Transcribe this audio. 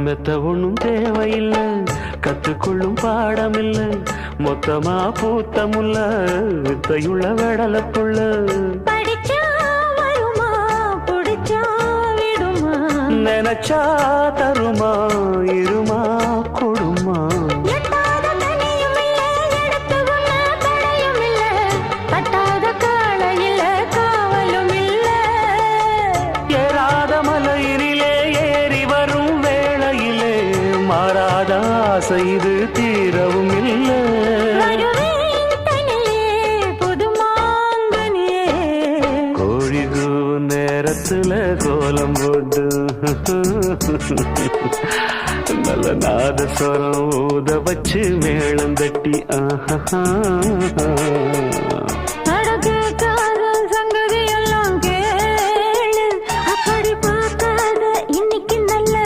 மெத்த ஒண்ணும் தேவையில்லை, கத்துக்கொள்ளும் பாடமில்ல, மொத்தமா பூத்த முல்ல, வித்தையுள்ள வெடலப்புள்ள. படிச்சா வருமா, புடிச்சா விடுமா, நினைச்சா தருமா, இருமா கொடுமா. எட்டாத தனியும் இல்ல, எடுத்து உண்ண தடையும் இல்ல, தட்டாத காளை இல்ல, காவலும் இல்ல. ஏறாத மலையிலே ஏறி வரும் வேளையிலே மாறாத ஆசை இது தீரவும் இல்லை. வருவேன் தனியே, புது மாங்கனியே. கோழி கூவும் நேரத்துல கோலம் போட்டு நல்ல நாதஸ்வரம் ஊத வச்சு மேளம் தட்டி ஆஹா